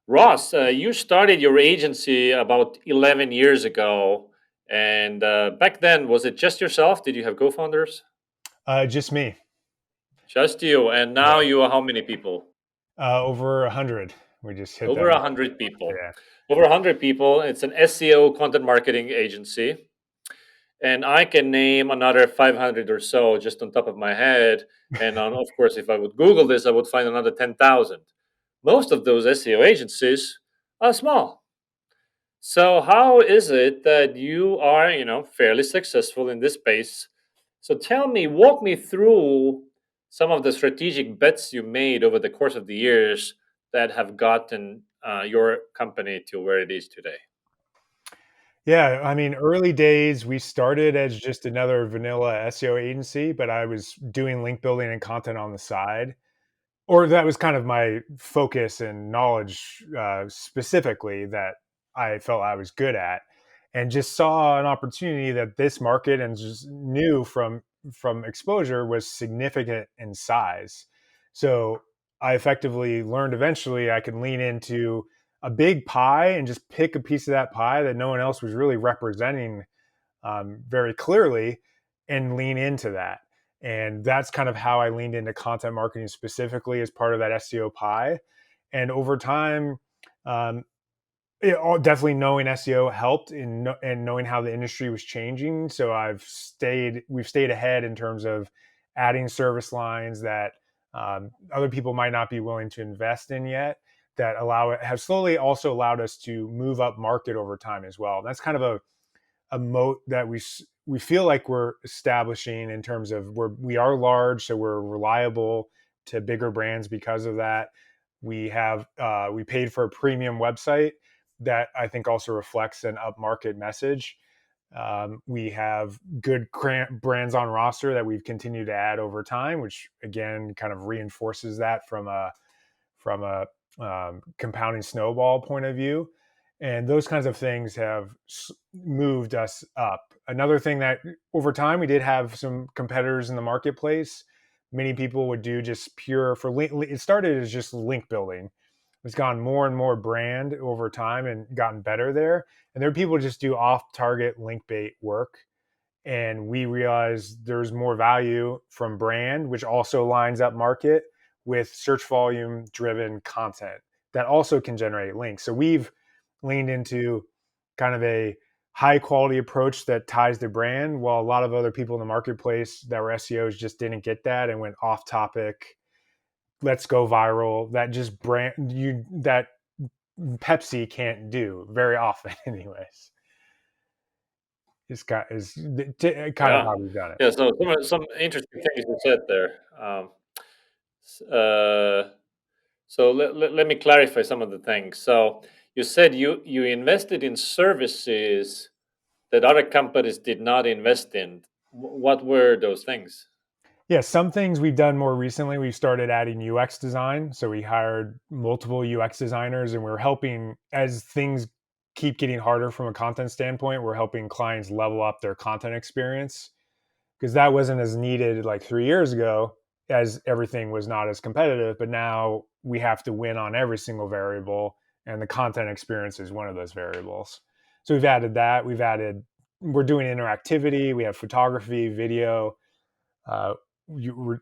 Ross, you started your agency about 11 years ago. And back then, was it just yourself? Did you have co founders? Just me. Just you. And Yeah. now you are how many people? Over 100. We just hit Over that. 100 people. Yeah. Over 100 people. It's an SEO content marketing agency. And I can name another 500 or so just on top of my head. And of course, if I would Google this, I would find another 10,000. Most of those SEO agencies are small. So how is it that you are, fairly successful in this space? So tell me, walk me through some of the strategic bets you made over the course of the years that have gotten your company to where it is today. Yeah. I mean, early days, we started as just another vanilla SEO agency, but I was doing link building and content on the side. Or that was kind of my focus and knowledge specifically that I felt I was good at. And just saw an opportunity that this market and just knew from exposure was significant in size. So I effectively learned eventually I could lean into a big pie and just pick a piece of that pie that no one else was really representing very clearly and lean into that. And that's kind of how I leaned into content marketing specifically as part of that SEO pie. And over time, um, definitely knowing SEO helped in and knowing how the industry was changing. So we've stayed ahead in terms of adding service lines that other people might not be willing to invest in yet. That allow it have slowly also allowed us to move up market over time as well. That's kind of a moat that we feel like we're establishing in terms of we are large, so we're reliable to bigger brands because of that. We paid for a premium website that I think also reflects an upmarket message. We have good brands on roster that we've continued to add over time, which again kind of reinforces that from a compounding snowball point of view. And those kinds of things have moved us up. Another thing that over time we did have some competitors in the marketplace. Many people would do just pure for link. It started as just link building. It's gone more and more brand over time and gotten better there. And there are people who just do off target link bait work. And we realized there's more value from brand, which also lines up market with search volume driven content that also can generate links. So we've leaned into kind of a high quality approach that ties the brand, while a lot of other people in the marketplace that were SEOs just didn't get that and went off topic. Let's go viral. That just brand you that Pepsi can't do very often, anyways. Is kind of Yeah. how we've done it. Yeah. So some interesting things you said there. S- uh, so let me clarify some of the things. So you said you invested in services that other companies did not invest in. What were those things? Yeah, some things we've done more recently, we've started adding UX design. So we hired multiple UX designers and we're helping as things keep getting harder from a content standpoint, we're helping clients level up their content experience because that wasn't as needed like 3 years ago as everything was not as competitive. But now we have to win on every single variable and the content experience is one of those variables. So we've added that. We're doing interactivity, we have photography, video, uh, we're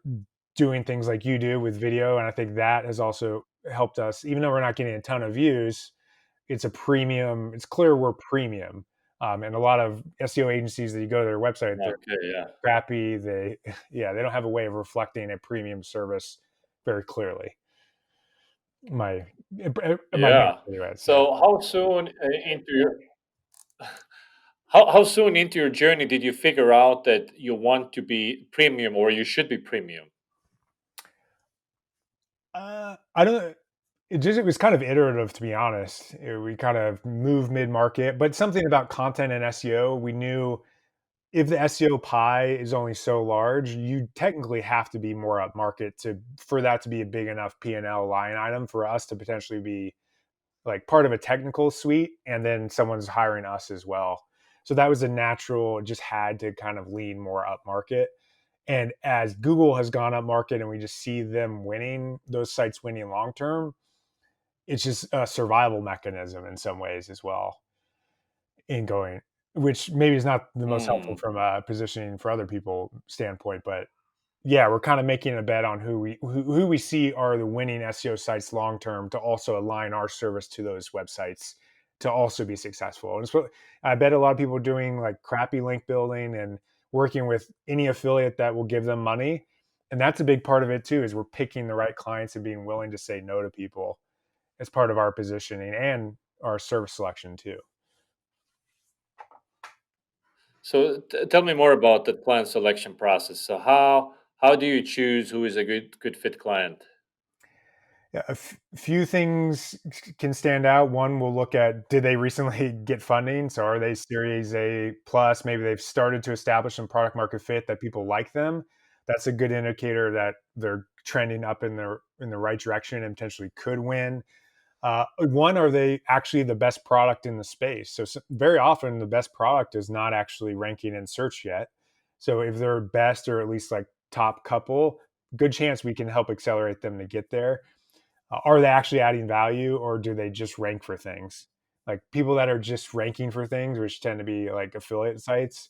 doing things like you do with video, and I think that has also helped us. Even though we're not getting a ton of views, it's a premium. It's clear we're premium, and a lot of SEO agencies that you go to their website, they're Okay. Yeah. crappy. Yeah, they don't have a way of reflecting a premium service very clearly. My my Yeah. anyways, yeah. So how soon into your journey did you figure out that you want to be premium or you should be premium? I don't. It was kind of iterative, to be honest. We kind of moved mid market, but something about content and SEO, we knew if the SEO pie is only so large, you technically have to be more up market to for that to be a big enough P&L line item for us to potentially be like part of a technical suite, and then someone's hiring us as well. So that was a natural. Just had to kind of lean more up market. And as Google has gone up market, and we just see them winning those sites winning long term, it's just a survival mechanism in some ways as well in going, which maybe is not the most helpful Mm. from a positioning for other people standpoint, but yeah, we're kind of making a bet on who we see are the winning SEO sites long term to also align our service to those websites to also be successful. And it's what I bet a lot of people are doing, like crappy link building and working with any affiliate that will give them money. And that's a big part of it too, is we're picking the right clients and being willing to say no to people as part of our positioning and our service selection too. So tell me more about the client selection process. So how do you choose who is a good fit client? Yeah, few things can stand out. One, we'll look at, did they recently get funding? So are they Series A plus? Maybe they've started to establish some product market fit that people like them. That's a good indicator that they're trending up in the right direction and potentially could win. One, are they actually the best product in the space? So, very often the best product is not actually ranking in search yet. So if they're best or at least like top couple, good chance we can help accelerate them to get there. Are they actually adding value, or do they just rank for things? Like people that are just ranking for things, which tend to be like affiliate sites,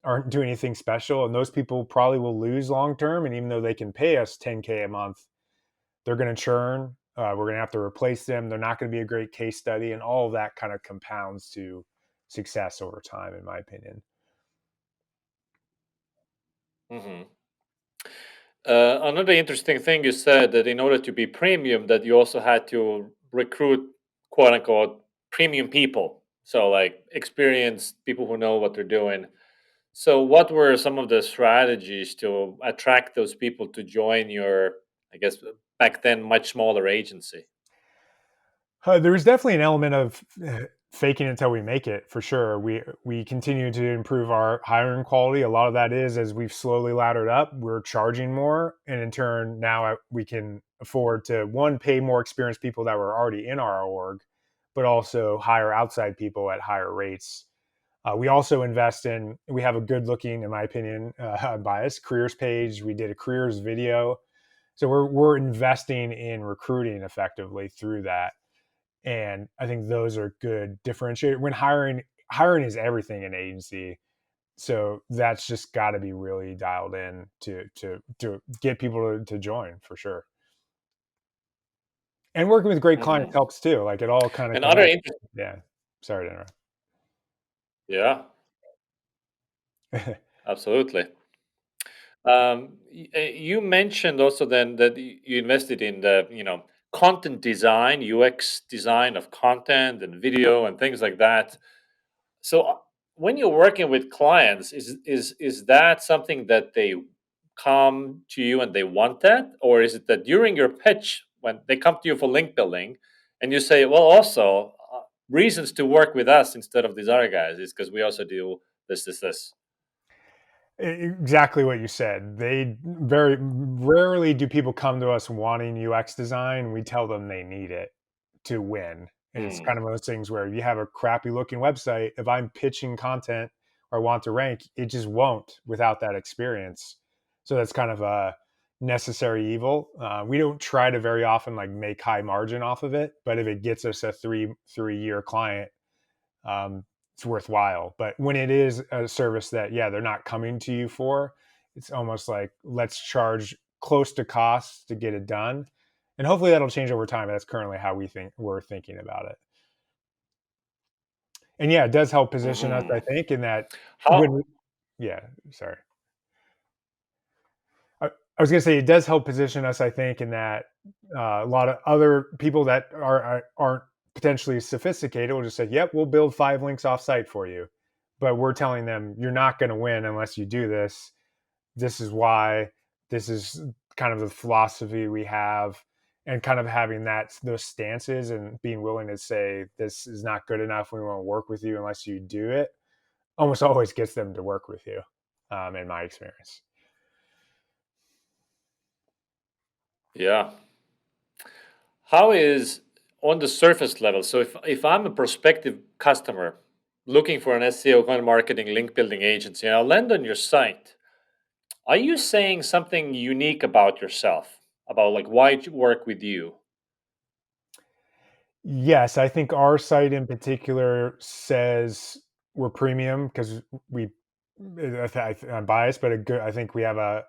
aren't doing anything special. And those people probably will lose long term. And even though they can pay us 10K a month, they're going to churn. We're going to have to replace them. They're not going to be a great case study. And all of that kind of compounds to success over time, in my opinion. Hmm. Another interesting thing you said that in order to be premium, that you also had to recruit quote unquote premium people. So like experienced people who know what they're doing. So what were some of the strategies to attract those people to join your, I guess back then much smaller agency? There's definitely an element of faking until we make it, for sure. We continue to improve our hiring quality. A lot of that is as we've slowly laddered up, we're charging more, and in turn, now we can afford to one pay more experienced people that were already in our org, but also hire outside people at higher rates. We also invest in. We have a good looking, in my opinion, unbiased careers page. We did a careers video, so we're investing in recruiting effectively through that, and I think those are good differentiator when hiring is everything in agency. So that's just got to be really dialed in to get people to join for sure. And working with great clients Hmm. helps too. Like it all kind of And other connects. interesting, Yeah. Sorry to yeah, interrupt. absolutely. You mentioned also then that you invested in the content design, UX design of content and video and things like that. So when you're working with clients, is that something that they come to you and they want that, or is it that during your pitch when they come to you for link building, and you say, well, also reasons to work with us instead of these other guys is because we also do this. Exactly what you said. They very rarely do people come to us wanting UX design. We tell them they need it to win. And it's Hmm. kind of one of those things where you have a crappy looking website. If I'm pitching content or want to rank, it just won't without that experience. So that's kind of a necessary evil. We don't try to very often like make high margin off of it, but if it gets us a three-year client, it's worthwhile. But when it is a service that, yeah, they're not coming to you for, it's almost like let's charge close to cost to get it done. And hopefully that'll change over time. That's currently how we're thinking about it. And yeah, it does help position us, I Hmm. think, in that How? when, yeah, sorry. I was going to say it does help position us, I think, in that a lot of other people that aren't potentially sophisticated will just say, "Yep, we'll build 5 links offsite for you," but we're telling them you're not going to win unless you do this. This is why. This is kind of the philosophy we have, and kind of having those stances and being willing to say this is not good enough. We won't work with you unless you do it. Almost always gets them to work with you, in my experience. Yeah. How is on the surface level? So if I'm a prospective customer looking for an SEO content marketing link building agency, and I'll land on your site, are you saying something unique about yourself, about like why to work with you? Yes, I think our site in particular says we're premium because we. I'm biased, but I think we have a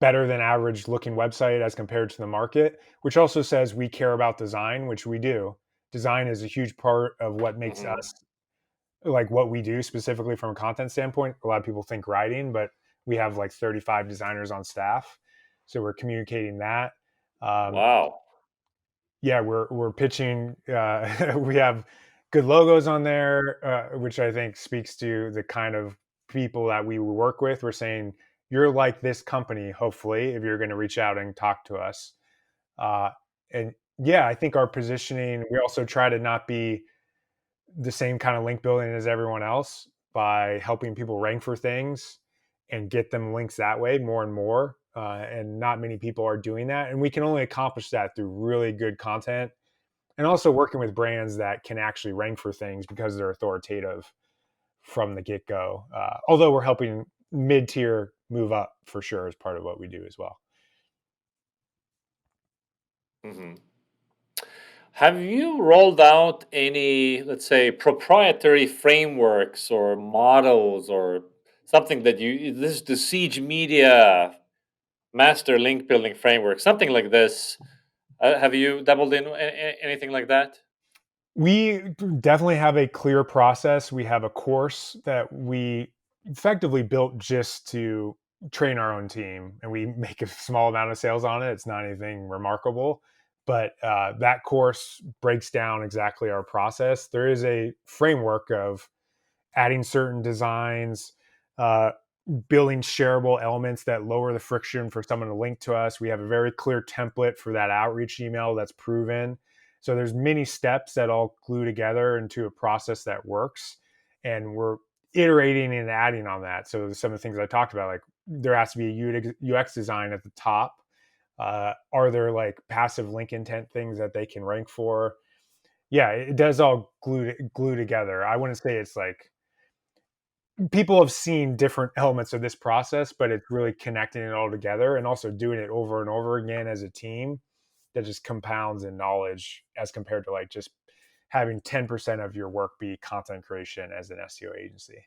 better than average looking website as compared to the market, which also says we care about design, which we do. Design is a huge part of what makes Hmm. us like what we do specifically from a content standpoint. A lot of people think writing, but we have like 35 designers on staff, so we're communicating that. Um, Wow. yeah, we're pitching. We have good logos on there, which I think speaks to the kind of people that we work with. We're saying you're like this company, hopefully, if you're going to reach out and talk to us. Uh, and yeah, I think our positioning. We also try to not be the same kind of link building as everyone else by helping people rank for things and get them links that way more and more. And not many people are doing that. And we can only accomplish that through really good content and also working with brands that can actually rank for things because they're authoritative from the get go. Although we're helping mid tier move up for sure as part of what we do as well. Hmm. Have you rolled out any, let's say, proprietary frameworks or models or something that you, this is the Siege Media master link building framework, something like this? Have you dabbled in anything like that? We definitely have a clear process. We have a course that we effectively built just to train our own team, and we make a small amount of sales on it. It's not anything remarkable, but that course breaks down exactly our process. There is a framework of adding certain designs, uh, building shareable elements that lower the friction for someone to link to us. We have a very clear template for that outreach email that's proven. So there's many steps that all glue together into a process that works, and we're iterating and adding on that. So some of the things I talked about, like there has to be a UX design at the top. Are there like passive link intent things that they can rank for? Yeah, it does all glue together. I wouldn't say it's like people have seen different elements of this process, but it's really connecting it all together and also doing it over and over again as a team that just compounds in knowledge as compared to like just having 10% of your work be content creation as an SEO agency.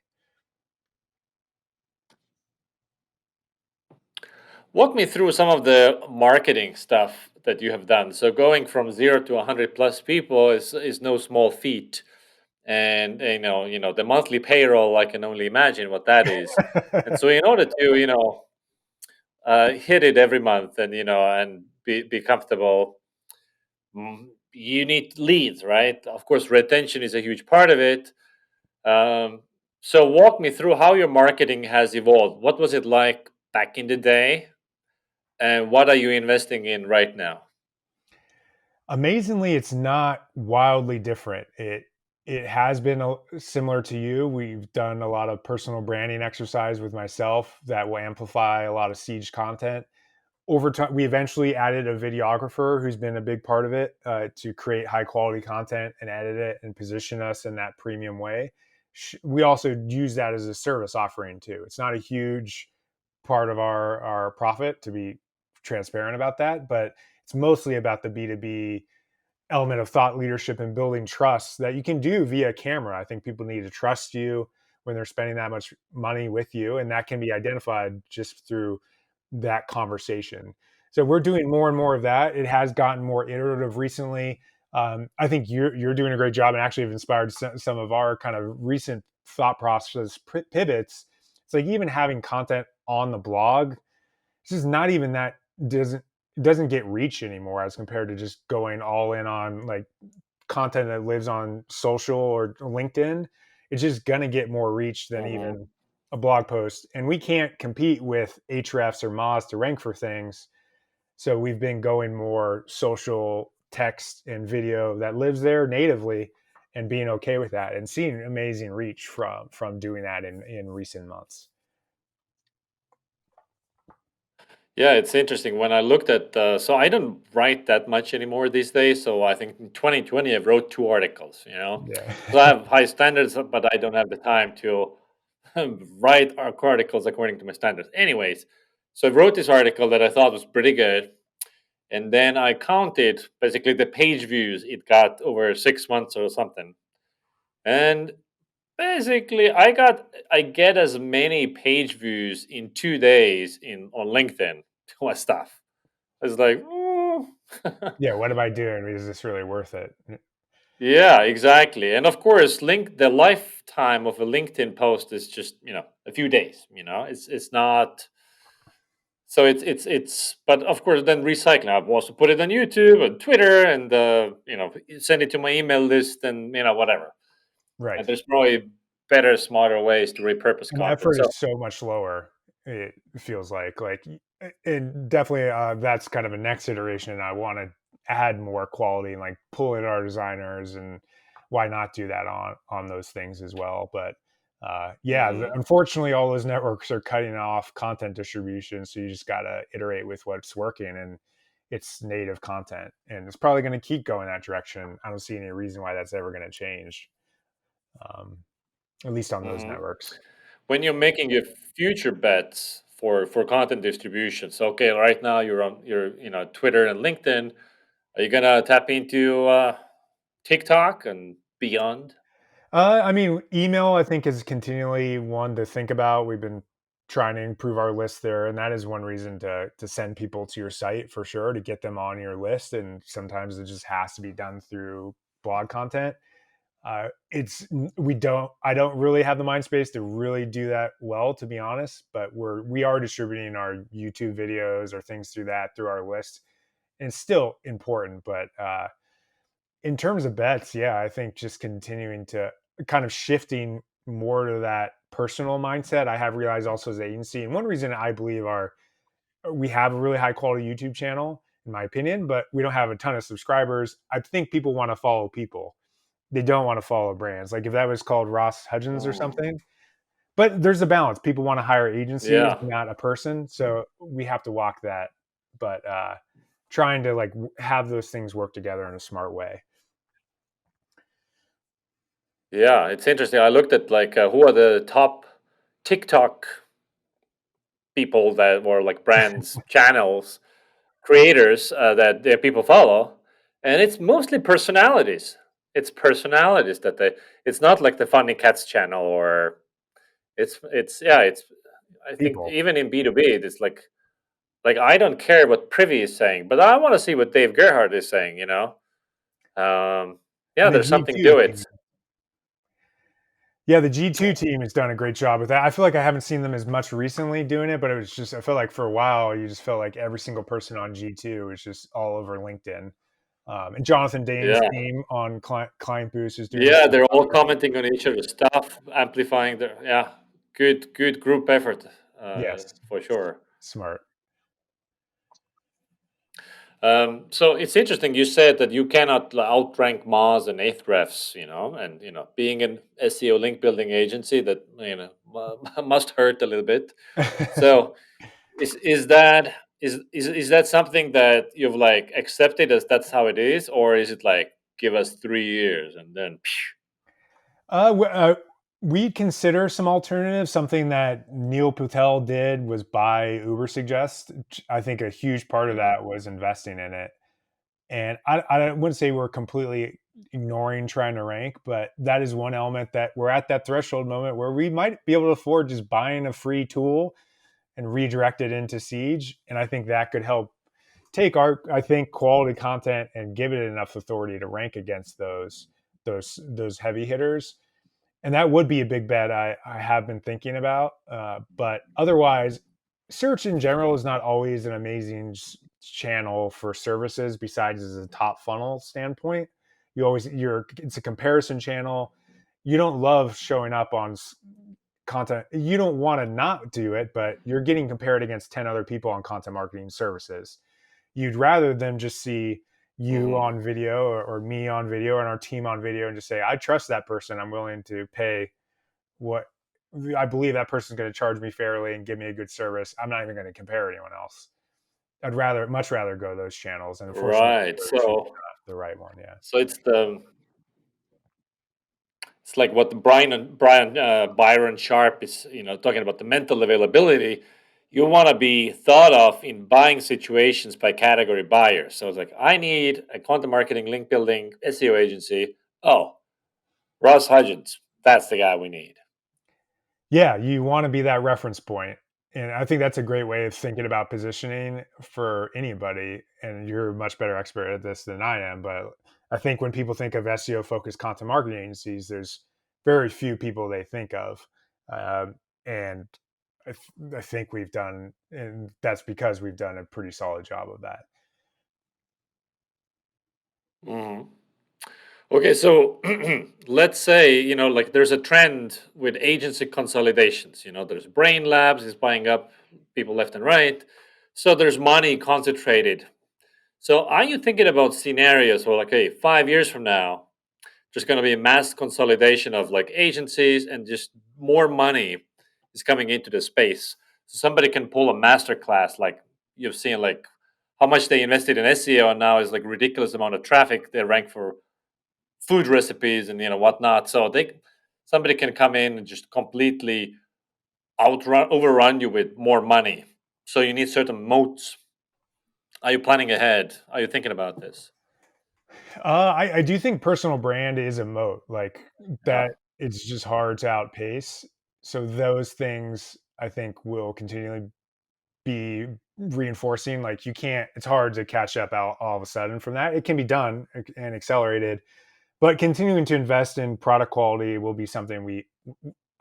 Walk me through some of the marketing stuff that you have done. So going from 0 to 100 plus people is no small feat. And the monthly payroll, I can only imagine what that is. And so in order to hit it every month and and be comfortable, you need leads, right? Of course, retention is a huge part of it. um, so walk me through how your marketing has evolved. What was it like back in the day, and what are you investing in right now? Amazingly, it's not wildly different. It has been similar to you. We've done a lot of personal branding exercise with myself that will amplify a lot of siege content over time. We eventually added a videographer who's been a big part of it, to create high quality content and edit it and position us in that premium way. We also use that as a service offering too. It's not a huge part of our profit, to be transparent about that, but it's mostly about the B2B element of thought leadership and building trust that you can do via camera. I think people need to trust you when they're spending that much money with you, and that can be identified just through that conversation. So we're doing more and more of that. It has gotten more iterative recently. I think you're doing a great job, and actually have inspired some of our kind of recent thought process pivots. It's like even having content on the blog. This is not even that doesn't doesn't get reach anymore as compared to just going all in on like content that lives on social or LinkedIn. It's just gonna get more reach than Hmm. even a blog post. And we can't compete with Ahrefs or Moz to rank for things. So we've been going more social text and video that lives there natively and being okay with that and seeing amazing reach from doing that in recent months. Yeah, it's interesting. When I looked at, so I don't write that much anymore these days. So I think in 2020, I wrote 2 articles, Yeah. because I have high standards, but I don't have the time to write articles according to my standards. Anyways, so I wrote this article that I thought was pretty good. and then I counted basically the page views it got over 6 months or something. And basically, I get as many page views in 2 days in on LinkedIn to my stuff. It's like, Yeah, what am I doing? Is this really worth it? yeah, exactly. And of course, the lifetime of a LinkedIn post is just a few days. It's not. So but of course, then recycling. I've also put it on YouTube and Twitter, and send it to my email list, and whatever. And Right. there's probably better, smarter ways to repurpose And the content. effort So, is so much lower, it feels like, and definitely, that's kind of a next iteration. I wanna add more quality and, like, pull in our designers, and why not do that on those things as well, but, yeah, the mhm, unfortunately, all those networks are cutting off content distribution, so you just gotta iterate with what's working, and it's native content, and it's probably gonna keep going that direction. I don't see any reason why that's ever gonna change, um, at least on those mhm. networks. When you're making your future bets for content distribution, so okay, right now you're on your Twitter and LinkedIn. Are you gonna tap into TikTok and beyond? I mean, email, I think, is continually one to think about. We've been trying to improve our list there, and that is one reason to send people to your site for sure, to get them on your list. And sometimes it just has to be done through blog content. I don't really have the mind space to really do that well, to be honest. But we are distributing our YouTube videos or things through that through our list, and it's still important. But in terms of bets, yeah, I think just continuing to kind of shifting more to that personal mindset. I have realized also as an agency, and one reason I believe we have a really high quality YouTube channel, in my opinion, but we don't have a ton of subscribers. I think people want to follow people. They don't want to follow brands. Like if that was called Ross Hudgens or Mm, something. But there's a balance. People want to hire agencies, yeah, not a person. So we have to walk that. But trying to like have those things work together in a smart way. yeah, it's interesting. I looked at like who are the top TikTok people that were like brands, channels, creators that people follow, and it's mostly personalities. It's personalities that they. It's not like the Funny Cats channel, or it's yeah. It's I think People. even in B2B, it's like I don't care what Privy is saying, but I want to see what Dave Gerhardt is saying. Yeah, And the there's something G2 to it. team. Yeah, the G2 team has done a great job with that. I feel like I haven't seen them as much recently doing it, but it was just I felt like for a while you just felt like every single person on G2 was just all over LinkedIn. And Jonathan Dane's Yeah, team on Client Boost is doing the yeah, same they're all project. commenting on each other's stuff, amplifying their yeah. Good group effort, Yes, for sure. smart. So it's interesting. You said that you cannot outrank Moz and Ahrefs, and being an SEO link building agency that must hurt a little bit. So is that is that something that you've like accepted as that's how it is, or is it like give us 3 years and then? Uh, w- uh, we consider some alternatives. Something that Neil Patel did was buy Uber Suggest. I think a huge part of Mhm, that was investing in it. And I wouldn't say we're completely ignoring trying to rank, but that is one element that we're at that threshold moment where we might be able to afford just buying a free tool and redirect it into Siege. And I think that could help take our, I think, quality content and give it enough authority to rank against those heavy hitters. And that would be a big bet I have been thinking about. But otherwise, search in general is not always an amazing channel for services. Besides, as a top funnel standpoint, it's a comparison channel. You don't love showing up on content. You don't want to not do it, but you're getting compared against 10 other people on content marketing services. You'd rather them just see you mhm. on video or me on video and our team on video and just say, I trust that person. I'm willing to pay what I believe that person's going to charge me fairly and give me a good service. I'm not even going to compare anyone else. Much rather go those channels. And unfortunately, Right. search is So not the right one. Yeah. so it's like what Brian Byron Sharp is talking about the mental availability. You want to be thought of in buying situations by category buyer. So it's like, I need a content marketing, link building, SEO agency. Oh, Ross Hudgens, that's the guy we need. Yeah, you want to be that reference point. And I think that's a great way of thinking about positioning for anybody. And you're a much better expert at this than I am. But I think when people think of SEO focused content marketing agencies, there's very few people they think of. Um, and I think we've done, and that's because we've done a pretty solid job of that. Mhm. Okay, so let's say, like there's a trend with agency consolidations. There's Brain Labs is buying up people left and right. So there's money concentrated. So are you thinking about scenarios where, like, hey, 5 years from now, there's going to be a mass consolidation of like agencies and just more money is coming into the space? So somebody can pull a master class, like you've seen, like how much they invested in SEO, and now is like ridiculous amount of traffic they rank for food recipes and whatnot. So somebody can come in and just completely overrun you with more money. So you need certain moats. Are you planning ahead? Are you thinking about this? I do think personal brand is a moat, like Yeah. that. It's just hard to outpace. So those things I think will continually be reinforcing. Like you can't. It's hard to catch up all of a sudden from that. It can be done and accelerated, but continuing to invest in product quality will be something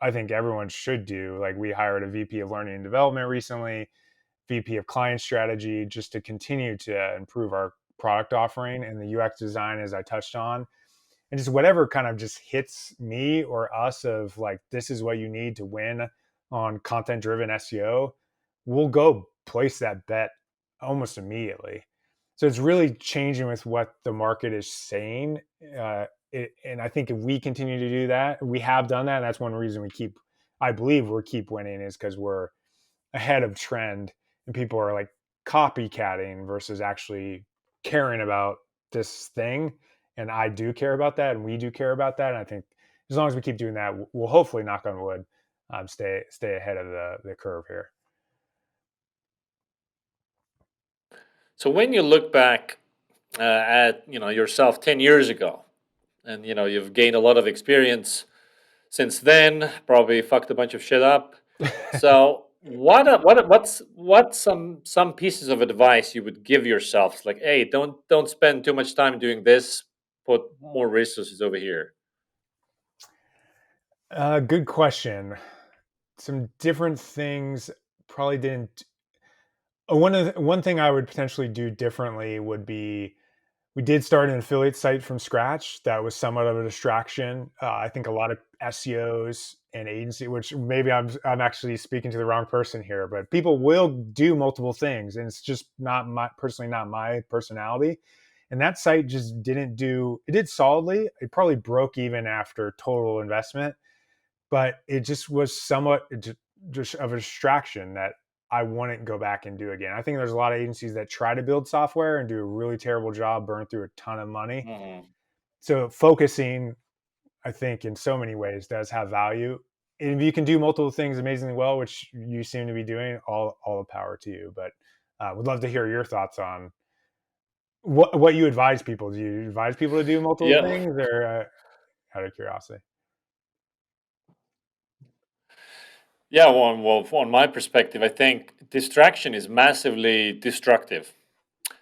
I think everyone should do. Like we hired a VP of learning and development recently, VP of client strategy, just to continue to improve our product offering and the UX design, as I touched on, and just whatever kind of just hits me or us of like, this is what you need to win on content driven SEO, we'll go place that bet almost immediately. So it's really changing with what the market is saying. And I think if we continue to do that, we have done that. And that's one reason I believe we're keep winning, is because we're ahead of trend and people are like copycatting versus actually caring about this thing. And I do care about that, and we do care about that. And I think as long as we keep doing that, we'll hopefully, knock on wood, stay ahead of the curve here. So when you look back at yourself 10 years ago, and you've gained a lot of experience since then, probably fucked a bunch of shit up. So what's some pieces of advice you would give yourself? Like, hey, don't spend too much time doing this. Put more resources over here. Good question. Some different things probably didn't. One thing I would potentially do differently would be, we did start an affiliate site from scratch. That was somewhat of a distraction. I think a lot of SEOs and agency, which maybe I'm actually speaking to the wrong person here, but people will do multiple things, and it's just not my personality. And that site just didn't do. It did solidly. It probably broke even after total investment, but it just was somewhat just of a distraction that I wouldn't go back and do again. I think there's a lot of agencies that try to build software and do a really terrible job, burn through a ton of money. Mhm. So focusing, I think, in so many ways does have value. And if you can do multiple things amazingly well, which you seem to be doing, all the power to you. But would love to hear your thoughts on what you advise people. Do you advise people to do multiple Yeah, things, or out of curiosity? yeah. Well, on my perspective, I think distraction is massively destructive.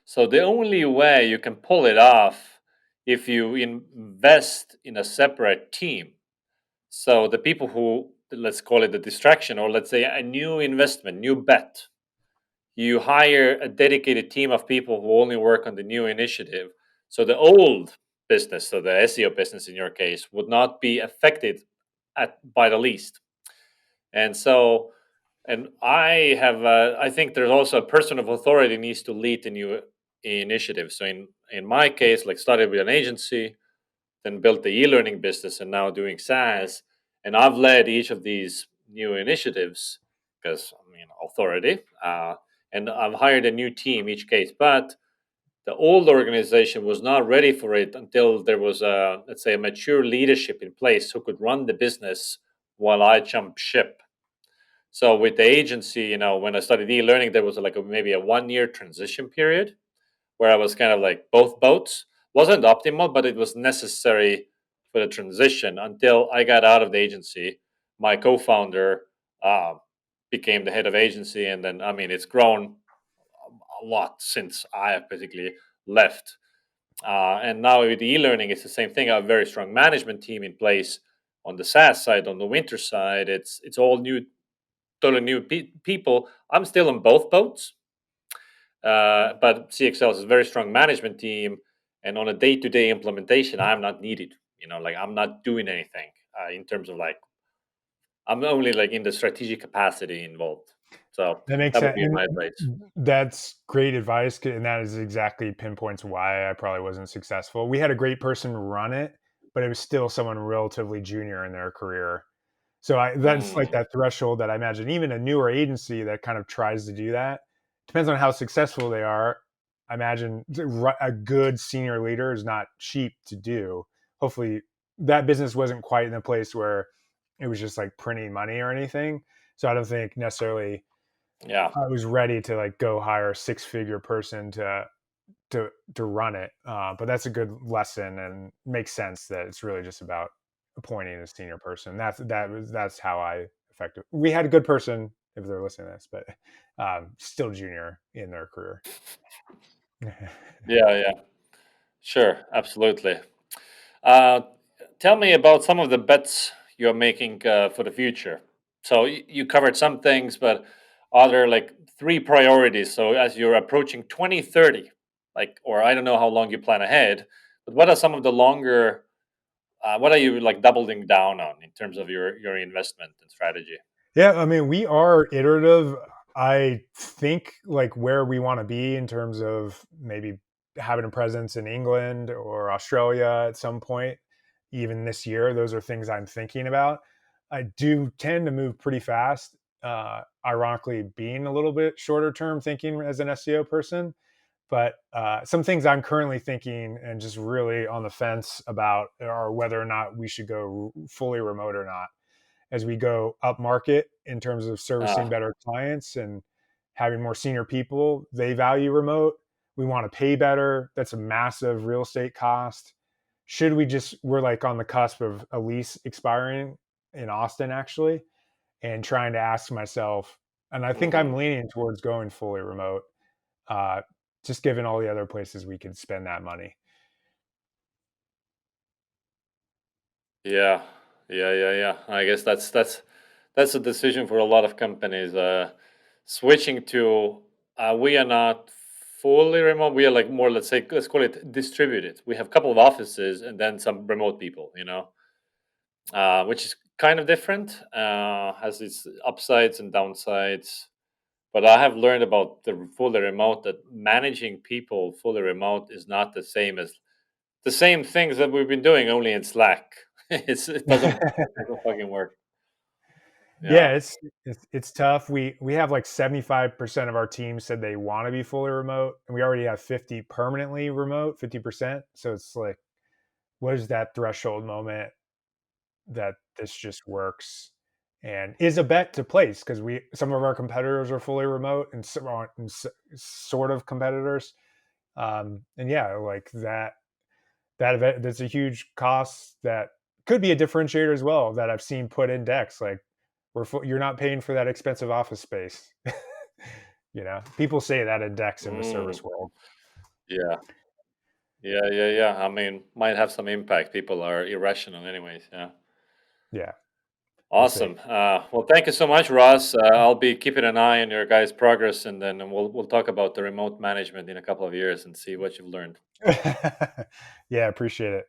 So the only way you can pull it off if you invest in a separate team. So the people who, let's call it the distraction, or let's say a new investment, new bet, you hire a dedicated team of people who only work on the new initiative. So the old business, so the SEO business in your case, would not be affected by the least. And so, and I think there's also a person of authority needs to lead the new initiative. So in my case, like started with an agency, then built the e-learning business, and now doing SaaS. And I've led each of these new initiatives because authority, and I've hired a new team each case. But the old organization was not ready for it until there was a, let's say, a mature leadership in place who could run the business while I jumped ship. So with the agency, when I studied e-learning, there was like maybe a 1 year transition period where I was kind of like both boats. Wasn't optimal, but it was necessary for the transition until I got out of the agency. My co-founder uh, became the head of agency, and then I mean it's grown a lot since I have basically left. And now with the e-learning, it's the same thing. I have a very strong management team in place on the SaaS side. On the Winter side, it's all new, totally new people. I'm still on both boats, but CXL is a very strong management team, and on a day-to-day implementation, I'm not needed. Like I'm not doing anything in terms of like I'm only like in the strategic capacity involved. So That makes that would sense, be and my advice. that's great advice, and that is exactly pinpoints why I probably wasn't successful. We had a great person run it, but it was still someone relatively junior in their career. So that's like Mm, that threshold that I imagine even a newer agency that kind of tries to do that. Depends on how successful they are. I imagine a good senior leader is not cheap to do. Hopefully, that business wasn't quite in a place where it was just like printing money or anything. So I don't think necessarily yeah, I was ready to like go hire a six-figure person to run it. But that's a good lesson and makes sense that it's really just about appointing a senior person. That's how I affected. We had a good person if they're listening to this, but still junior in their career. yeah, yeah. Sure, absolutely. Uh, Tell me about some of the bets you're making for the future. So you covered some things, but are there like three priorities? So as you're approaching 2030, like, or I don't know how long you plan ahead, but what are some of the longer? What are you like doubling down on in terms of your investment and strategy? Yeah, I mean, we are iterative. I think like where we want to be in terms of maybe having a presence in England or Australia at some point, even this year. Those are things I'm thinking about. I do tend to move pretty fast. Ironically, being a little bit shorter term thinking as an SEO person, but some things I'm currently thinking and just really on the fence about are whether or not we should go fully remote or not as we go up market in terms of servicing Uh, better clients and having more senior people. They value remote. We want to pay better. That's a massive real estate cost. Should we just, we're like on the cusp of a lease expiring in Austin actually, and trying to ask myself, and I think I'm mhm. leaning towards going fully remote, uh, just given all the other places we could spend that money. Yeah, yeah. I guess that's a decision for a lot of companies. Switching to we are not fully remote. We are like more, let's call it distributed. We have a couple of offices and then some remote people. Which is kind of different. Has its upsides and downsides. But I have learned about the fully remote that managing people fully remote is not the same as the same things that we've been doing only in Slack. It doesn't fucking work. Yeah, Yeah. it's tough. We have like 75% of our team said they want to be fully remote, and we already have 50 permanently remote, 50%. So it's like, what is that threshold moment that this just works and is a bet to place because we some of our competitors are fully remote and some aren't and sort of competitors. And yeah, like that event that's a huge cost that could be a differentiator as well that I've seen put in decks like you're not paying for that expensive office space. People say that in decks in the Mm, service world. yeah. Yeah. I mean, might have some impact. People are irrational, anyways. Yeah. Yeah, we'll see. Awesome. Well, thank you so much, Ross. I'll be keeping an eye on your guys' progress, and then we'll talk about the remote management in a couple of years and see what you've learned. Yeah, appreciate it.